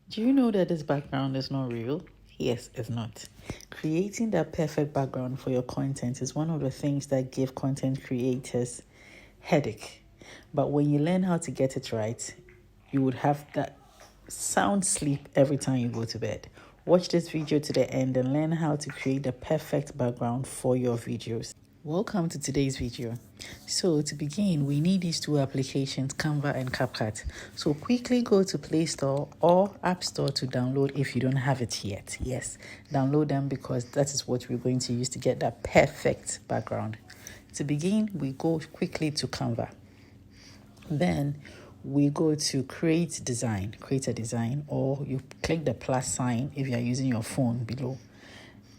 Do you know that this background is not real? Yes, it's not. Creating that perfect background for your content is one of the things that give content creators headache. But when you learn how to get it right, you would have that sound sleep every time you go to bed. Watch this video to the end and learn how to create the perfect background for your videos. Welcome to today's video. So to begin, we need these two applications, Canva and CapCut. So quickly go to Play Store or App Store to download if you don't have it yet. Yes, download them because that is what we're going to use to get that perfect background. To begin, we go quickly to Canva. Then we go to create a design, or you click the plus sign if you are using your phone below.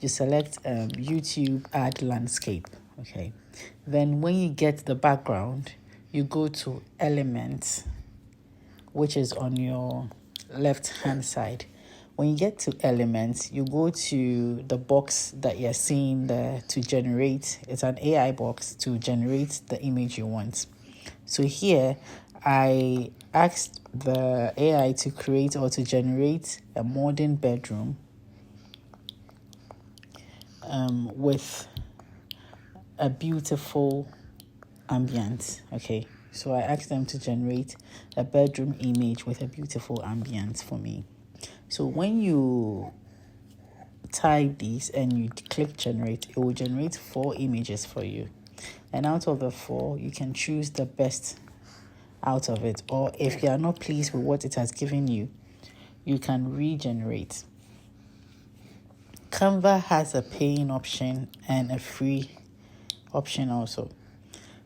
You select YouTube, add landscape. Okay. Then when you get the background, you go to elements, which is on your left hand side. When you get to elements, you go to the box that you're seeing there to generate. It's an AI box to generate the image you want. So here, I asked the AI to create or to generate a modern bedroom with a beautiful ambience. Okay, so I asked them to generate a bedroom image with a beautiful ambience for me. So when you type these and you click generate, it will generate 4 images for you, and out of the 4 you can choose the best out of it, or if you are not pleased with what it has given you, you can regenerate. Canva has a paying option and a free option also.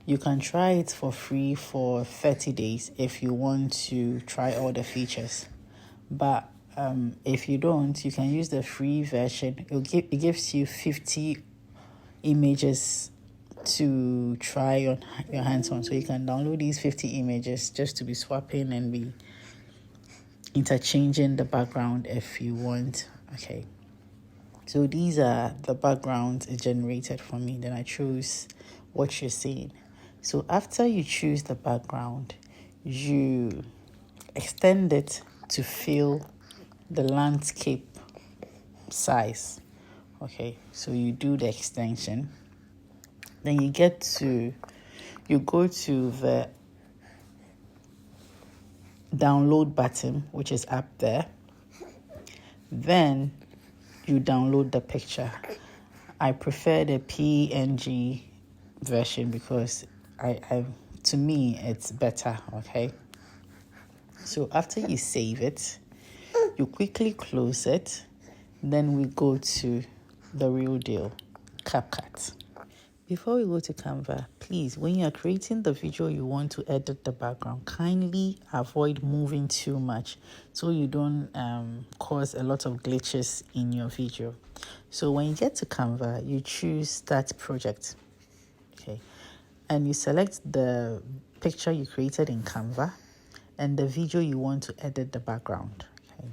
You can try it for free for 30 days if you want to try all the features. But if you don't, you can use the free version. It gives you 50 images to try your hands on. So you can download these 50 images just to be swapping and be interchanging the background if you want. Okay. So these are the backgrounds it generated for me. Then I choose what you're seeing. So after you choose the background, you extend it to fill the landscape size. Okay, so you do the extension. Then you go to the download button, which is up there. Then you download the picture. I prefer the PNG version because to me it's better. Okay, so after you save it, you quickly close it. Then we go to the real deal, CapCut. Before we go to Canva, please, when you are creating the video you want to edit the background, kindly avoid moving too much so you don't cause a lot of glitches in your video. So when you get to Canva, you choose Start Project. Okay, and you select the picture you created in Canva and the video you want to edit the background. Okay,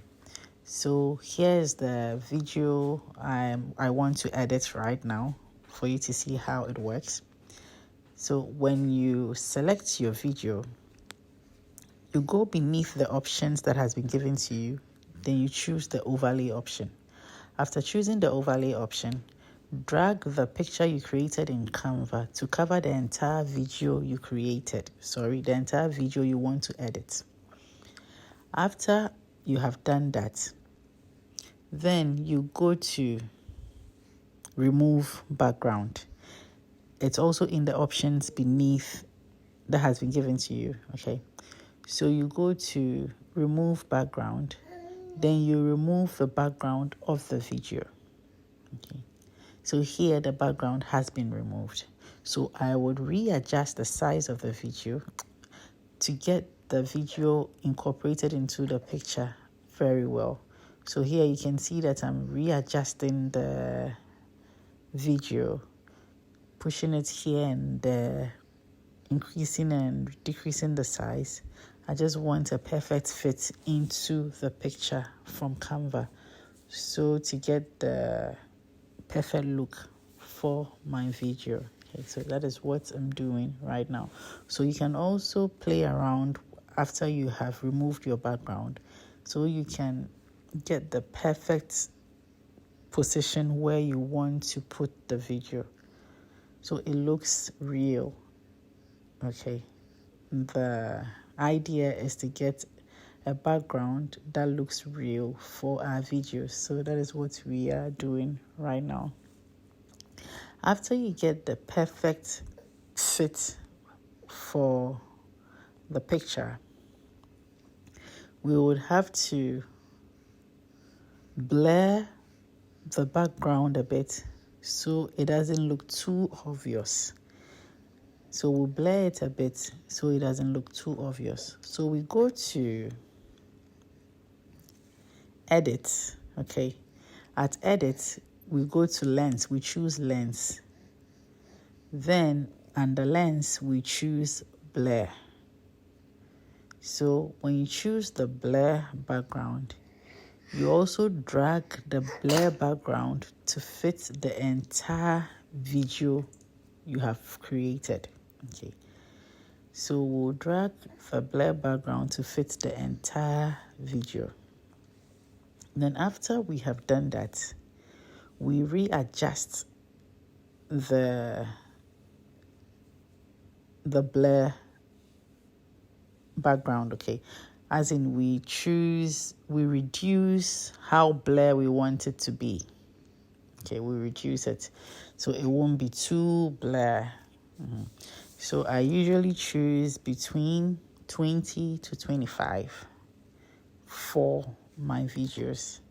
so here's the video I want to edit right now for you to see how it works. So when you select your video, you go beneath the options that has been given to you, then you choose the overlay option. After choosing the overlay option, drag the picture you created in Canva to cover the entire video you created. The entire video you want to edit. After you have done that, then you go to remove background. It's also in the options beneath that has been given to you. Okay, so you go to remove background, then you remove the background of the video. Okay, so here the background has been removed. So I would readjust the size of the video to get the video incorporated into the picture very well. So here you can see that I'm readjusting the video, pushing it here and there, increasing and decreasing the size. I just want a perfect fit into the picture from Canva, so to get the perfect look for my video. Okay, so that is what I'm doing right now. So you can also play around after you have removed your background, so you can get the perfect position where you want to put the video so it looks real. Okay, the idea is to get a background that looks real for our videos, so that is what we are doing right now. After you get the perfect fit for the picture, we would have to blur the background a bit so it doesn't look too obvious. So we'll blur it a bit so it doesn't look too obvious. So we go to edit, okay? At edit, we go to lens, we choose lens. Then under lens, we choose blur. So when you choose the blur background, you also drag the blur background to fit the entire video you have created. Okay, so we'll drag the blur background to fit the entire video. Then after we have done that, we readjust the blur background, okay? As in we reduce how blur we want it to be. Okay, we reduce it so it won't be too blur. So I usually choose between 20 to 25 for my videos.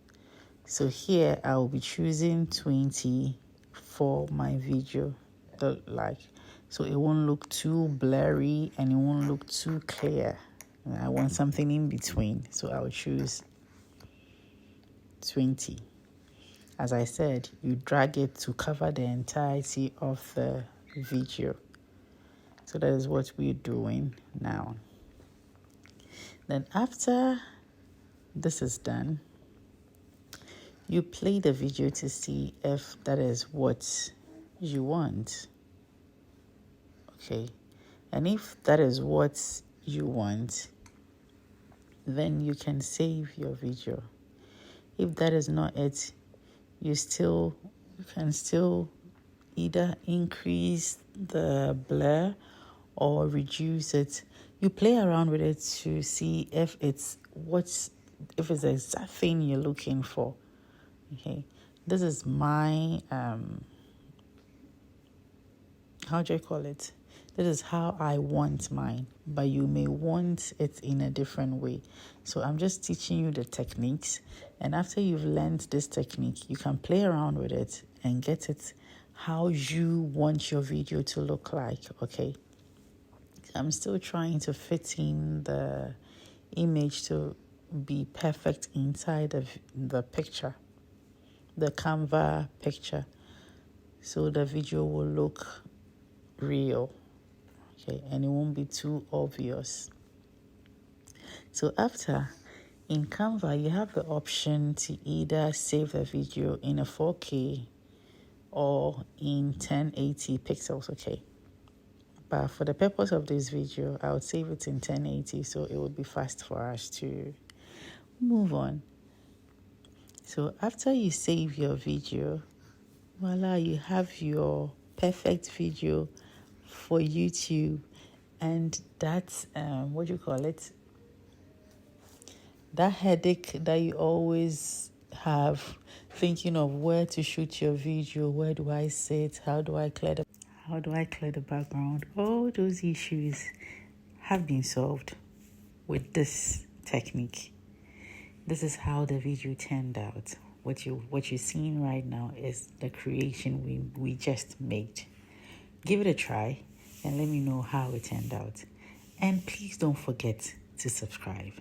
So here I will be choosing 20 for my video, so it won't look too blurry and it won't look too clear. I want something in between, so I'll choose 20. As I said, you drag it to cover the entirety of the video. So that is what we're doing now. Then after this is done, you play the video to see if that is what you want. Okay, and if that is what you want, then you can save your video. If that is not it, you can still either increase the blur or reduce it. You play around with it to see if it's the exact thing you're looking for. Okay, this is my how do I call it? This is how I want mine, but you may want it in a different way. So I'm just teaching you the techniques, and after you've learned this technique, you can play around with it and get it how you want your video to look like, okay? I'm still trying to fit in the image to be perfect inside of the picture, the Canva picture, so the video will look real, okay, and it won't be too obvious. So after, in Canva, you have the option to either save the video in a 4K or in 1080 pixels, okay? But for the purpose of this video, I would save it in 1080 so it would be fast for us to move on. So after you save your video, voila, you have your perfect video for YouTube. And that's that headache that you always have thinking of where to shoot your video, where do I sit, how do I clear the background, all those issues have been solved with this technique. This is how the video turned out. What you're seeing right now is the creation we just made. Give it a try and let me know how it turned out. And please don't forget to subscribe.